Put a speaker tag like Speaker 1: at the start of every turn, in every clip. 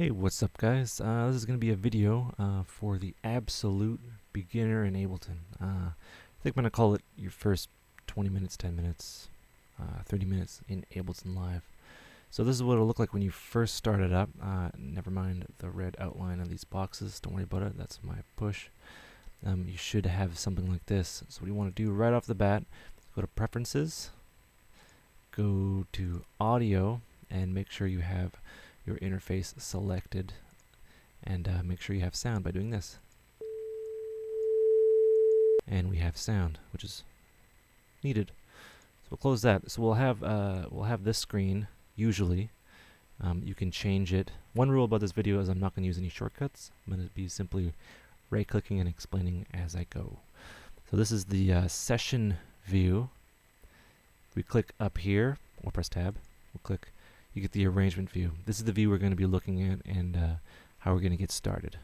Speaker 1: Hey, what's up guys? This is going to be a video for the absolute beginner in Ableton. I think I'm going to call it your first 20 minutes, 10 minutes, 30 minutes in Ableton Live. So this is what it'll look like when you first start it up. Never mind the red outline of these boxes, don't worry about it, that's my push. You should have something like this. So what you want to do right off the bat, go to Preferences, go to Audio, and make sure you have your interface selected, and make sure you have sound by doing this. And we have sound, which is needed. So we'll close that. So we'll have this screen usually. You can change it. One rule about this video is I'm not going to use any shortcuts. I'm going to be simply right-clicking and explaining as I go. So this is the session view. We click up here, or press tab. We'll click. You get the arrangement view. This is the view we're going to be looking at and how we're going to get started.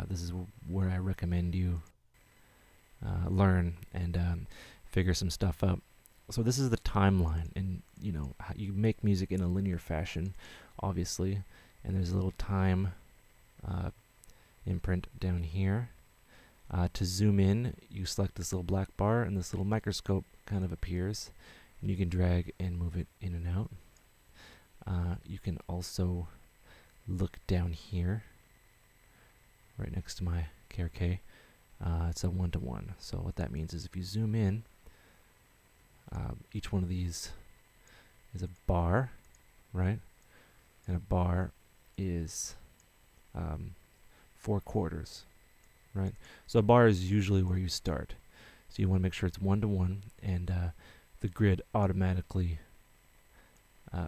Speaker 1: This is where I recommend you learn and figure some stuff out. So this is the timeline, and you know how you make music in a linear fashion, obviously, and there's a little time imprint down here. To zoom in, you select this little black bar, and this little microscope kind of appears, and you can drag and move it in and out. You can also look down here, right next to my KRK. It's a 1-to-1. So what that means is if you zoom in, each one of these is a bar, right? And a bar is 4 quarters, right? So a bar is usually where you start. So you want to make sure it's 1-to-1, and the grid automatically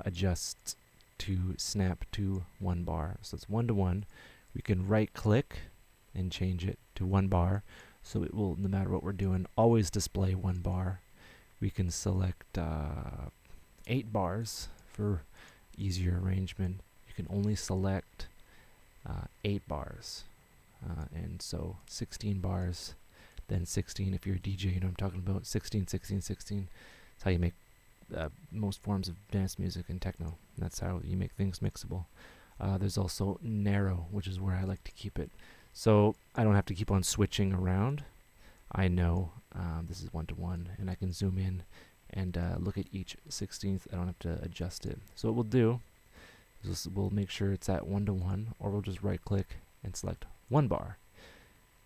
Speaker 1: adjusts to snap to 1 bar. So it's 1-to-1. We can right click and change it to 1 bar, so it will, no matter what we're doing, always display 1 bar. We can select 8 bars for easier arrangement. You can only select 8 bars, and so 16 bars, then 16 if you're a DJ, you know what I'm talking about. 16, 16, 16. That's how you make most forms of dance music and techno. That's how you make things mixable. There's also narrow, which is where I like to keep it, so I don't have to keep on switching around. I know this is 1-to-1, and I can zoom in and look at each 16th. I don't have to adjust it. So what we'll do is we'll make sure it's at 1-to-1, or we'll just right click and select 1 bar,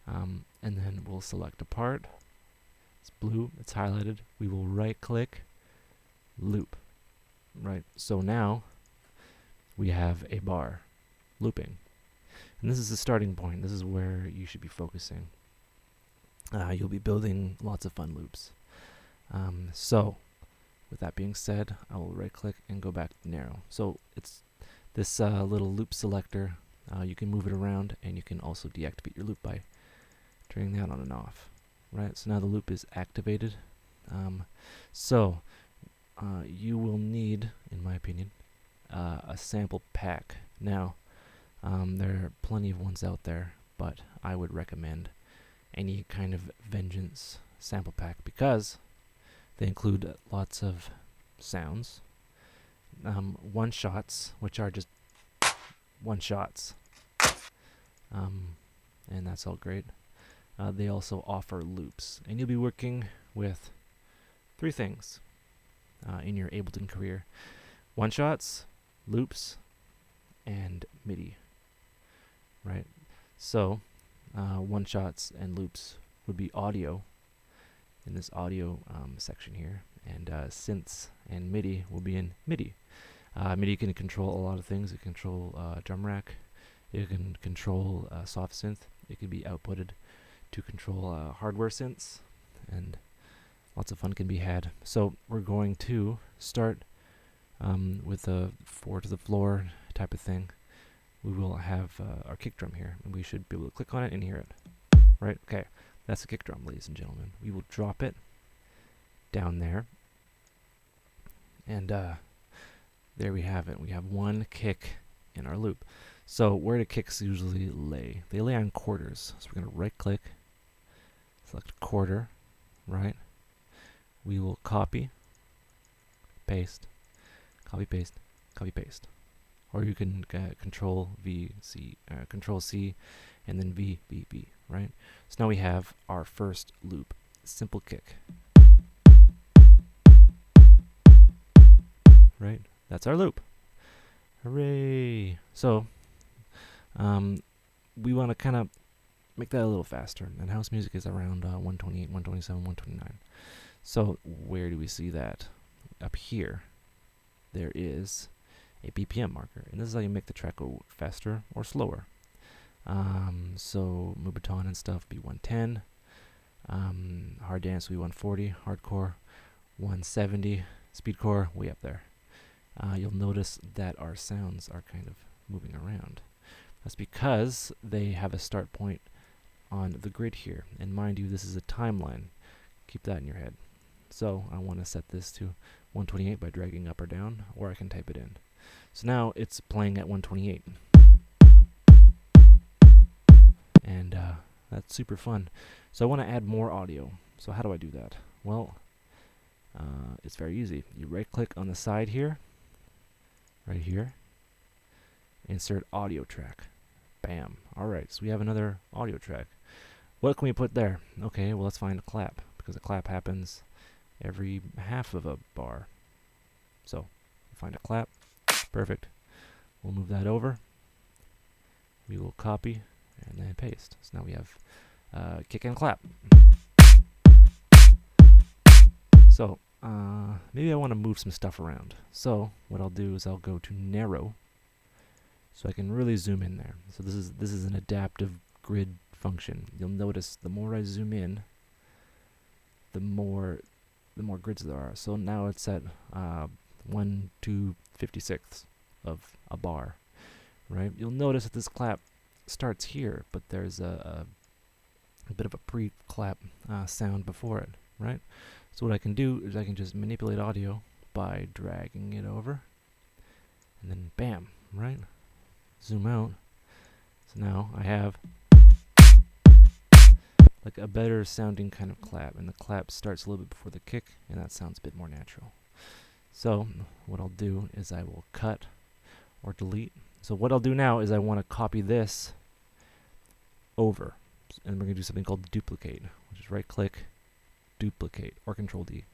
Speaker 1: and then we'll select a part. It's blue, it's highlighted. We will right click, loop, right? So now we have a bar looping, and this is the starting point. This is where you should be focusing. You'll be building lots of fun loops. So with that being said, I will right click and go back to narrow. So it's this little loop selector. You can move it around, and you can also deactivate your loop by turning that on and off, right? So now the loop is activated. You will need, in my opinion, a sample pack. Now, there are plenty of ones out there, but I would recommend any kind of Vengeance sample pack because they include lots of sounds, one-shots, which are just one-shots, and that's all great. They also offer loops, and you'll be working with 3 things in your Ableton career: one-shots, loops, and MIDI, right? So one-shots and loops would be audio in this audio section here, and synths and MIDI will be in MIDI. MIDI can control a lot of things. It can control drum rack, it can control soft synth, it can be outputted to control hardware synths, and lots of fun can be had. So we're going to start with a 4 to the floor type of thing. We will have our kick drum here, and we should be able to click on it and hear it. Right? Okay, that's the kick drum, ladies and gentlemen. We will drop it down there, and there we have it. We have 1 kick in our loop. So where do kicks usually lay? They lay on quarters. So we're going to right click, select quarter, right? We will copy, paste, copy, paste, copy, paste. or you can Control C, and then V, B, B, right? So now we have our first loop, simple kick. Right? That's our loop. Hooray! So, we want to kind of make that a little faster, and house music is around 128, 127, 129. So, where do we see that? Up here, there is a BPM marker, and this is how you make the track go faster or slower. So, Moobaton and stuff be 110, hard dance will be 140, hardcore 170, speedcore way up there. You'll notice that our sounds are kind of moving around. That's because they have a start point on the grid here. And mind you, this is a timeline. Keep that in your head. So I want to set this to 128 by dragging up or down, or I can type it in. So now it's playing at 128. And that's super fun. So I want to add more audio. So how do I do that? Well, it's very easy. You right click on the side here, right here, insert audio track. Bam. Alright, so we have another audio track. What can we put there? Okay, well, let's find a clap, because a clap happens every half of a bar. So, find a clap. Perfect. We'll move that over. We will copy and then paste. So now we have kick and clap. So, maybe I want to move some stuff around. So, what I'll do is I'll go to narrow, so I can really zoom in there. So this is an adaptive grid function. You'll notice the more I zoom in, the more grids there are. So now it's at 1 2/56 of a bar, right? You'll notice that this clap starts here, but there's a bit of a pre-clap sound before it, right? So what I can do is I can just manipulate audio by dragging it over, and then bam, right? Zoom out. So now I have like a better sounding kind of clap, and the clap starts a little bit before the kick, and that sounds a bit more natural. So what I'll do is I will cut or delete. So what I'll do now is I want to copy this over, and we're going to do something called duplicate, which is right click, duplicate, or Control D.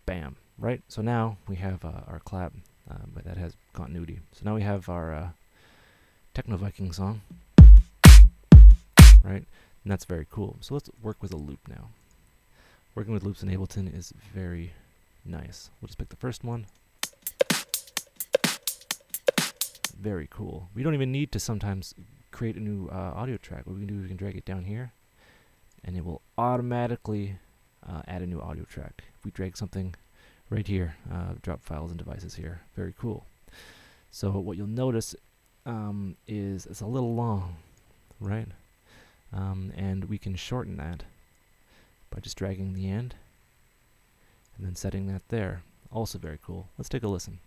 Speaker 1: Bam, right? So now we have our clap, but that has continuity. So now we have our Techno Viking song, right? And that's very cool. So let's work with a loop now. Working with loops in Ableton is very nice. We'll just pick the first one. Very cool. We don't even need to sometimes create a new audio track. What we can do is we can drag it down here, and it will automatically add a new audio track. If we drag something right here, drop files and devices here. Very cool. So what you'll notice is it's a little long, right? And we can shorten that by just dragging the end and then setting that there. Also very cool. Let's take a listen.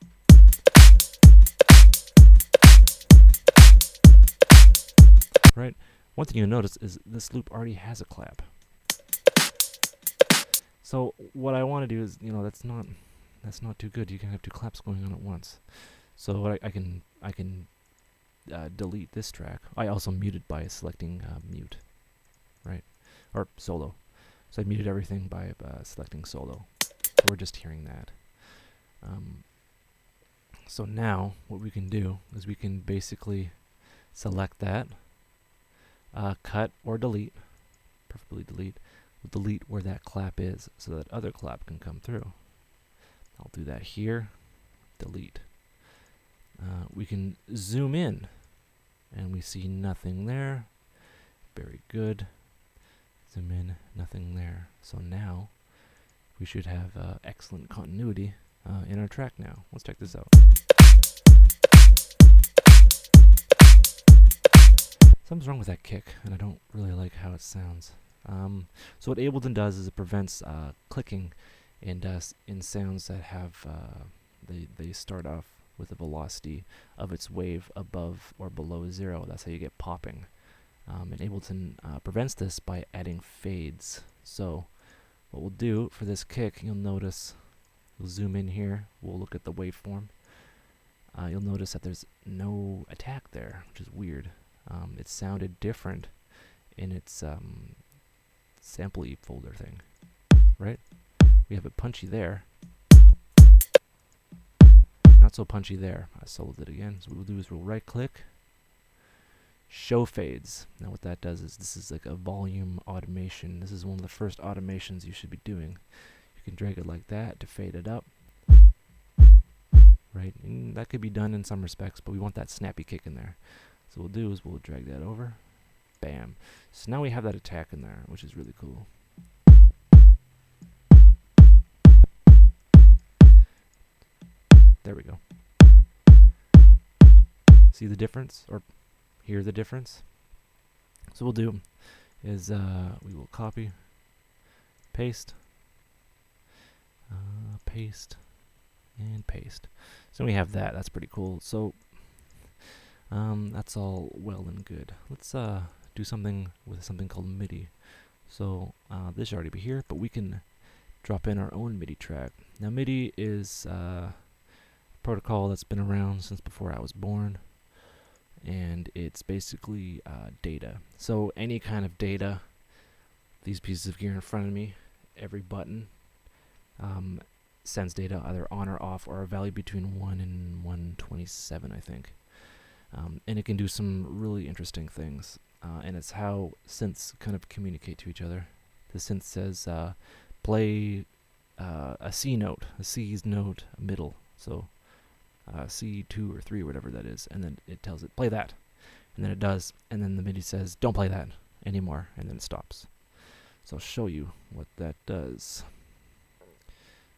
Speaker 1: Right? One thing you'll notice is this loop already has a clap. So what I want to do is, that's not too good. You can have two claps going on at once. So what I can delete this track. I also muted by selecting mute, right? Or solo. So I muted everything by selecting solo. So we're just hearing that. So now what we can do is we can basically select that, cut or delete, preferably delete. We'll delete where that clap is so that other clap can come through. I'll do that here, delete. We can zoom in, and we see nothing there. Very good. Zoom in, nothing there. So now we should have excellent continuity in our track now. Let's check this out. Something's wrong with that kick, and I don't really like how it sounds. So what Ableton does is it prevents clicking in sounds that have they start off with a velocity of its wave above or below 0. That's how you get popping. And Ableton prevents this by adding fades. So what we'll do for this kick, you'll notice, we'll zoom in here, we'll look at the waveform. you'll notice that there's no attack there, which is weird. It sounded different in its sample-y folder thing, right? We have it punchy there, not so punchy there. I soloed it again. So what we'll do is we'll right-click, show fades. Now what that does is this is like a volume automation. This is one of the first automations you should be doing. You can drag it like that to fade it up, right? And that could be done in some respects, but we want that snappy kick in there. So what we'll do is we'll drag that over. Bam. So now we have that attack in there, which is really cool. There we go. See the difference, or hear the difference? So what we'll do is we will copy, paste, paste, and paste. So we have that. That's pretty cool. So that's all well and good. Let's do something with something called MIDI. So this should already be here, but we can drop in our own MIDI track. Now MIDI is a protocol that's been around since before I was born, and it's basically data. So any kind of data, these pieces of gear in front of me, every button sends data either on or off, or a value between 1 and 127, I think. And it can do some really interesting things. And it's how synths kind of communicate to each other. The synth says, play a C note, a C's note, a middle. So C2 or 3 or whatever that is. And then it tells it, play that. And then it does. And then the MIDI says, don't play that anymore. And then it stops. So I'll show you what that does.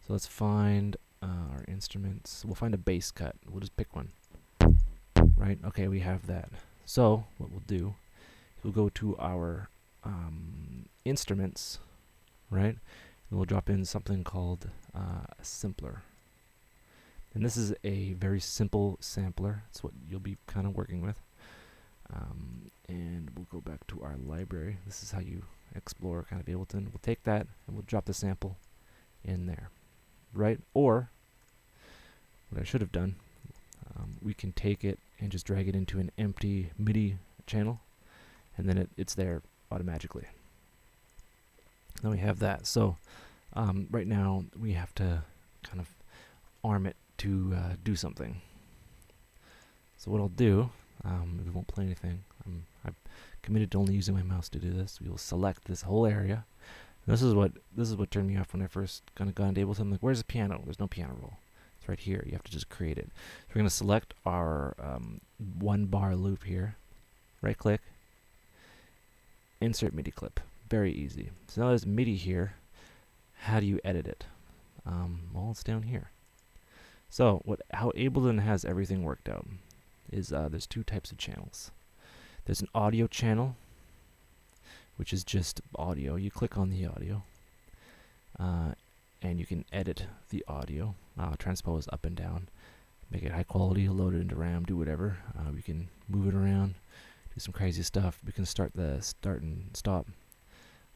Speaker 1: So let's find our instruments. We'll find a bass cut. We'll just pick one. Right? Okay, we have that. So what we'll do is we'll go to our instruments, right? And we'll drop in something called a sampler. And this is a very simple sampler. It's what you'll be kind of working with. And we'll go back to our library. This is how you explore kind of Ableton. We'll take that and we'll drop the sample in there, right? Or what I should have done, we can take it and just drag it into an empty MIDI channel, and then it's there automatically. Now we have that. So right now we have to kind of arm it to do something. So what I'll do, we won't play anything. I've committed to only using my mouse to do this. We will select this whole area. And this is what turned me off when I first kind of got into Ableton. I'm like, where's the piano? There's no piano roll. It's right here. You have to just create it. So we're going to select our 1 bar loop here. Right click. Insert MIDI clip. Very easy. So now there's MIDI here. How do you edit it? Well, it's down here. So how Ableton has everything worked out is there's 2 types of channels. There's an audio channel, which is just audio. You click on the audio, and you can edit the audio, transpose up and down, make it high quality, load it into RAM, do whatever. We can move it around, do some crazy stuff. We can start and stop,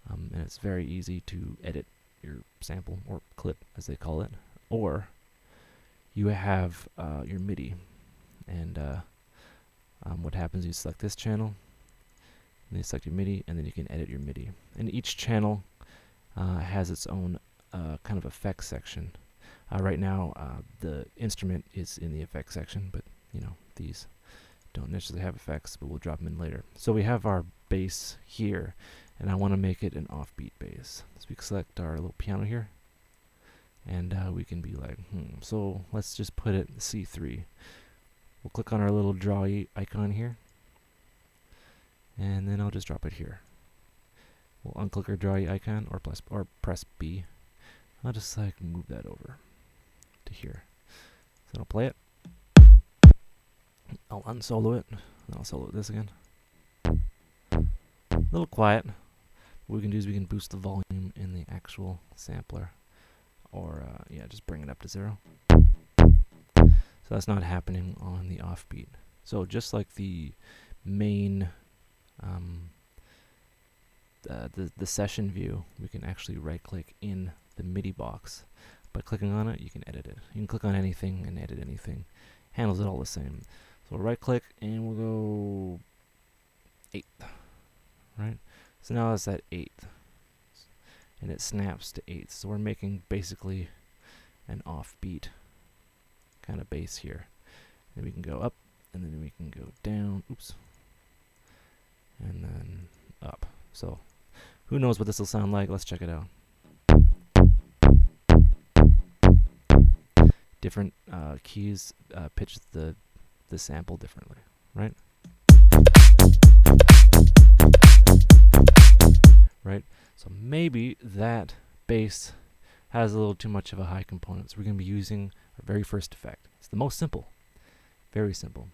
Speaker 1: and it's very easy to edit your sample, or clip as they call it. Or you have your MIDI, and what happens, you select this channel, and then you select your MIDI, and then you can edit your MIDI. And each channel has its own kind of effects section. Right now the instrument is in the effects section, but you know, these don't necessarily have effects, but we'll drop them in later. So we have our bass here, and I want to make it an offbeat bass. So we select our little piano here, and we can be like, so let's just put it C3. We'll click on our little draw icon here, and then I'll just drop it here. We'll unclick our draw icon, or press B. I'll just like move that over to here. So I'll play it. I'll unsolo it, and I'll solo this again. A little quiet. What we can do is we can boost the volume in the actual sampler, or yeah, just bring it up to 0. So that's not happening on the offbeat. So just like the main the session view, we can actually right click in the MIDI box. By clicking on it, you can edit it. You can click on anything and edit anything handles it all the same. So we'll right click and we'll go eighth, right? So now it's at eighth, and it snaps to eighth. So we're making basically an offbeat kind of bass here. And we can go up, and then we can go down, oops, and then up. So who knows what this will sound like? Let's check it out. Different keys pitch the sample differently, right? Right. So maybe that bass has a little too much of a high component. So we're going to be using our very first effect. It's the most simple, very simple.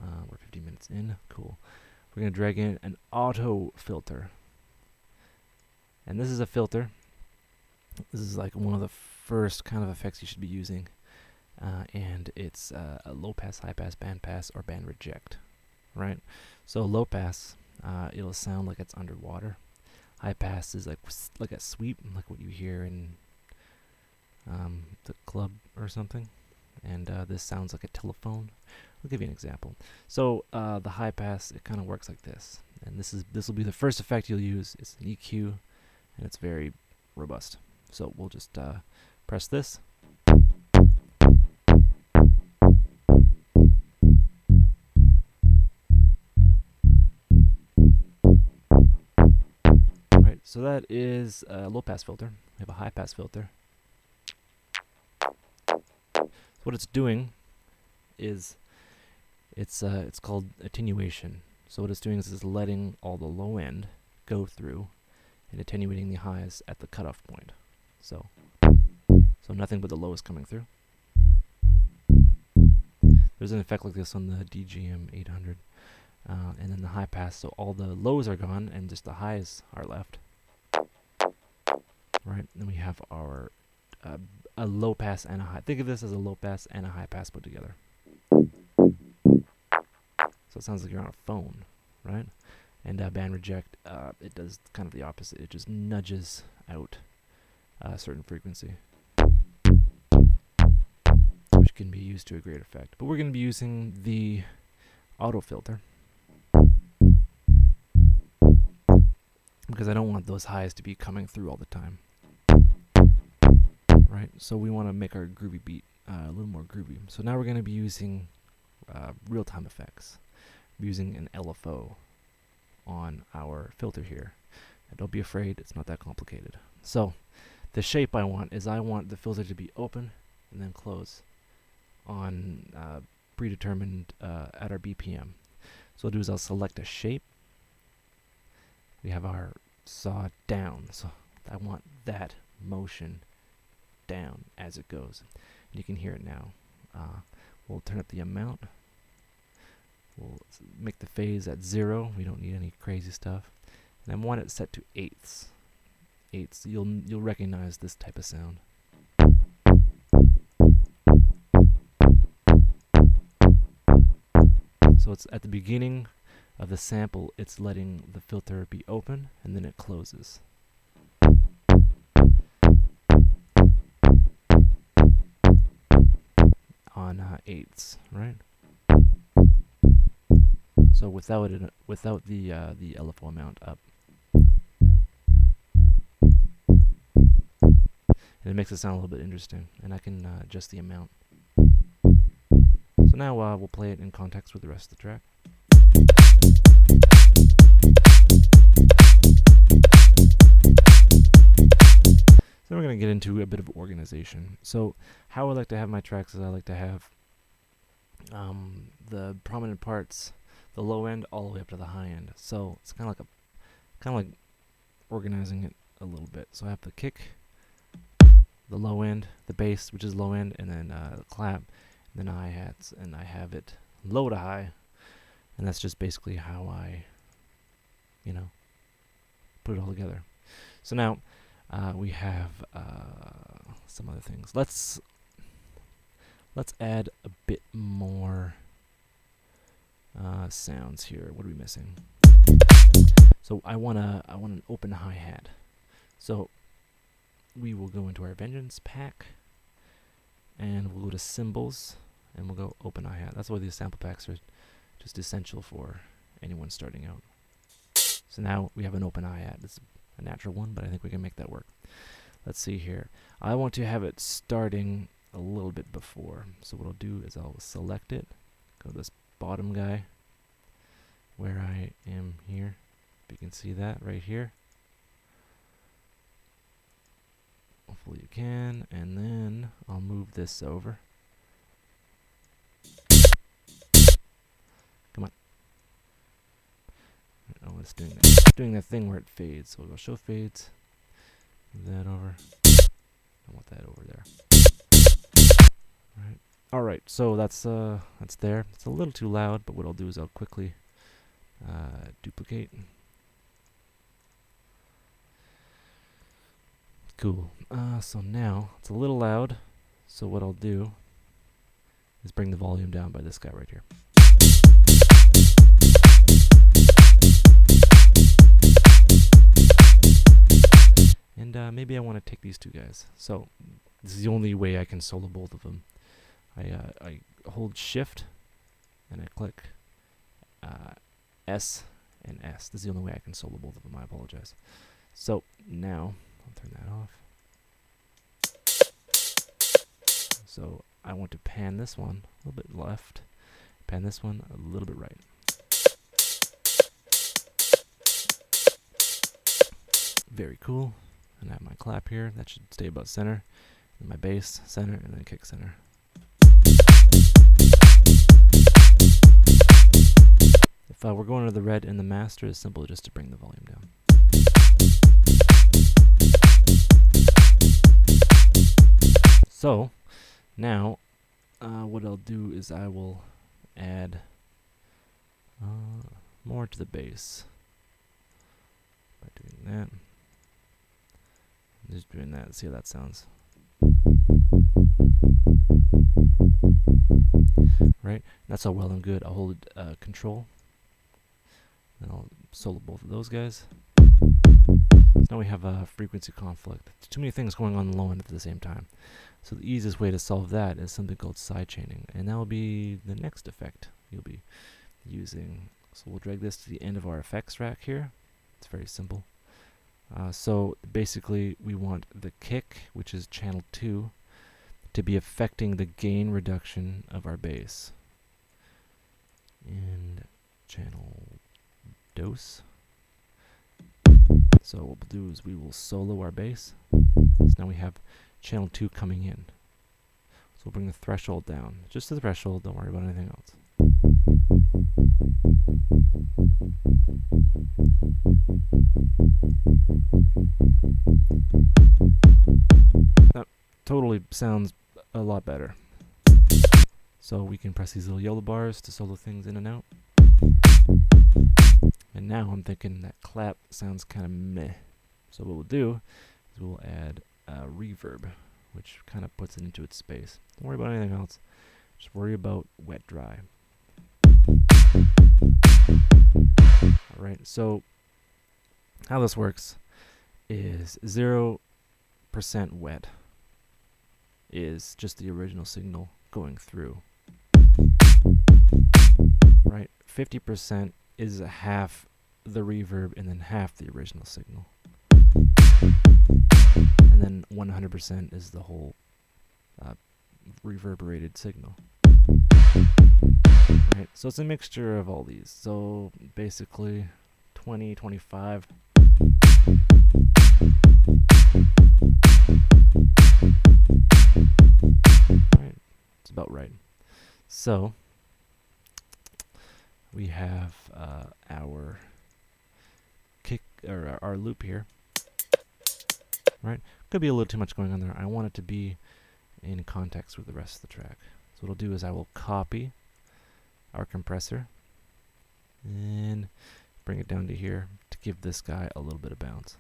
Speaker 1: We're 15 minutes in. Cool. We're going to drag in an auto filter, and this is a filter. This is like one of the first kind of effects you should be using. And it's a low pass, high pass, band pass, or band reject, right? So low pass, it'll sound like it's underwater. High pass is like a sweep, like what you hear in the club or something. And this sounds like a telephone. I'll give you an example. So the high pass, it kind of works like this, and this will be the first effect you'll use. It's an EQ, and it's very robust. So we'll just press this. So that is a low pass filter. We have a high pass filter. So what it's doing is it's called attenuation. So what it's doing is it's letting all the low end go through and attenuating the highs at the cutoff point. So nothing but the low is coming through. There's an effect like this on the DGM 800, and then the high pass. So all the lows are gone and just the highs are left. Right, then we have our a low pass and a high. Think of this as a low pass and a high pass put together. So it sounds like you're on a phone, right? And band reject, it does kind of the opposite. It just nudges out a certain frequency, which can be used to a great effect. But we're going to be using the auto filter, because I don't want those highs to be coming through all the time. Right, so we want to make our groovy beat a little more groovy. So now we're going to be using real-time effects. We're using an LFO on our filter here. And don't be afraid, it's not that complicated. So the shape I want the filter to be open and then close on predetermined at our BPM. So what I'll do is I'll select a shape. We have our saw down, so I want that motion down as it goes. And you can hear it now. We'll turn up the amount. We'll make the phase at 0. We don't need any crazy stuff. And I want it set to eighths. Eighths. You'll recognize this type of sound. So it's at the beginning of the sample, it's letting the filter be open, and then it closes. On eighths, right? So without the LFO amount up, and it makes it sound a little bit interesting. And I can adjust the amount. So now we'll play it in context with the rest of the track. So we're going to get into a bit of organization. So how I like to have my tracks is I like to have the prominent parts, the low end, all the way up to the high end. So it's kind of like organizing it a little bit. So I have the kick, the low end, the bass, which is low end, and then the clap, and then hi-hats, and I have it low to high, and that's just basically how I, put it all together. So now we have some other things. Let's add a bit more sounds here. What are we missing? So I want an open hi-hat. So we will go into our Vengeance pack, and we'll go to Cymbals, and we'll go open hi-hat. That's why these sample packs are just essential for anyone starting out. So now we have an open hi-hat. It's a natural one, but I think we can make that work. Let's see here. I want to have it starting a little bit before. So what I'll do is I'll select it, go to this bottom guy where I am here. If you can see that right here. Hopefully you can. And then I'll move this over. Come on. Oh, it's doing that thing where it fades. So we'll go show fades. Move that over. I want that over there. Right. All right. So that's there. It's a little too loud, but what I'll do is I'll quickly duplicate. Cool. So now it's a little loud. So what I'll do is bring the volume down by this guy right here. And maybe I want to take these two guys. So this is the only way I can solo both of them. I hold Shift and I click S and S. This is the only way I can solo both of them. I apologize. So now I'll turn that off. So I want to pan this one a little bit left, pan this one a little bit right. Very cool. And I have my clap here. That should stay about center. And my bass center, and then kick center. If we're going to the red in the master, it's simple just to bring the volume down. So now what I'll do is I will add more to the bass by doing that. Just doing that, see how that sounds. Right, that's all well and good. I'll hold Control, and I'll solo both of those guys. So now we have a frequency conflict. There's too many things going on low end at the same time. So the easiest way to solve that is something called sidechaining, and that will be the next effect you'll be using. So we'll drag this to the end of our effects rack here. It's very simple. So basically we want the kick, which is channel 2, to be affecting the gain reduction of our bass. And channel dose. So what we'll do is we will solo our bass. So now we have channel 2 coming in. So we'll bring the threshold down. Just the threshold, don't worry about anything else. That totally sounds a lot better. So we can press these little yellow bars to solo things in and out. And now I'm thinking that clap sounds kind of meh. So what we'll do is we'll add reverb, which kind of puts it into its space. Don't worry about anything else. Just worry about wet dry. Alright, so how this works is 0% wet is just the original signal going through. Right, 50% is half the reverb and then half the original signal. And then 100% is the whole reverberated signal. Right, so it's a mixture of all these. So basically 20, 25. Right, it's about right. So we have our kick or our loop here. Right, could be a little too much going on there. I want it to be in context with the rest of the track. So what I'll do is I will copy our compressor and bring it down to here to give this guy a little bit of bounce.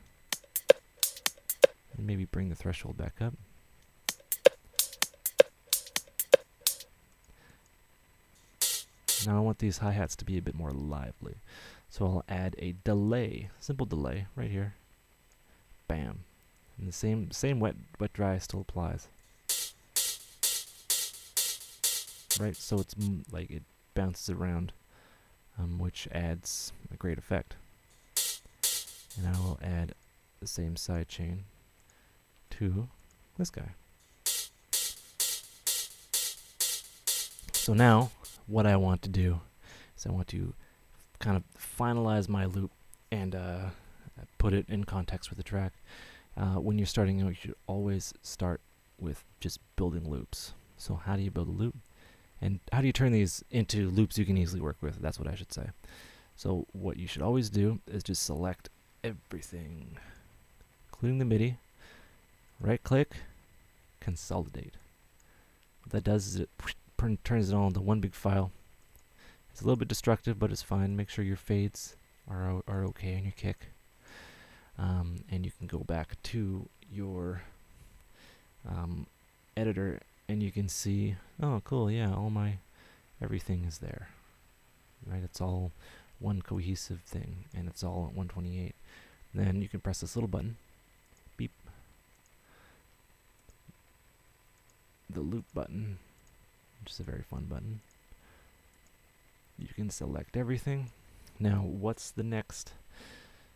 Speaker 1: And maybe bring the threshold back up. Now I want these hi-hats to be a bit more lively. So I'll add a delay, simple delay right here. Bam. And the same wet dry still applies. right? So it's like it bounces around, which adds a great effect. And I will add the same side chain to this guy. So now what I want to do is I want to kind of finalize my loop and put it in context with the track. When you're starting out, you should always start with just building loops. So how do you build a loop? And how do you turn these into loops you can easily work with? That's what I should say. So what you should always do is just select everything, including the MIDI, right-click, consolidate. What that does is it turns it all into one big file. It's a little bit destructive, but it's fine. Make sure your fades are okay on your kick. And you can go back to your editor and you can see, oh cool, yeah, all my everything is there, right? It's all one cohesive thing and it's all at 128. Then you can press this little button, beep, the loop button, which is a very fun button. You can select everything. Now what's the next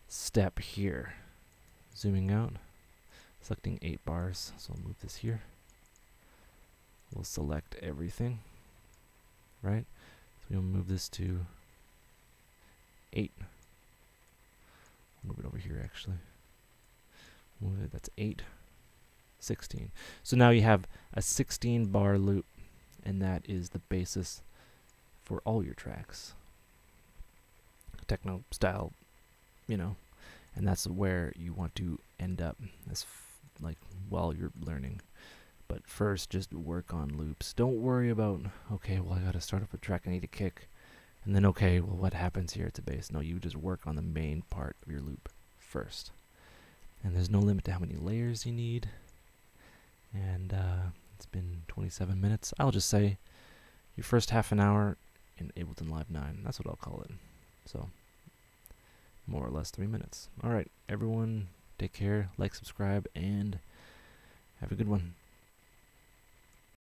Speaker 1: step here? Zooming out, selecting 8 bars, so I'll move this here. We'll select everything, right? So we'll move this to 8. Move it over here actually. Move it, that's 8, 16. So now you have a 16 bar loop, and that is the basis for all your tracks. Techno style, you know, and that's where you want to end up as like while you're learning. But first, just work on loops. Don't worry about, okay, well, I gotta start up a track, I need a kick. And then, okay, well, what happens here at the bass? No, you just work on the main part of your loop first. And there's no limit to how many layers you need. And it's been 27 minutes. I'll just say your first half an hour in Ableton Live 9. That's what I'll call it. So, more or less 3 minutes. All right, everyone, take care, like, subscribe, and have a good one.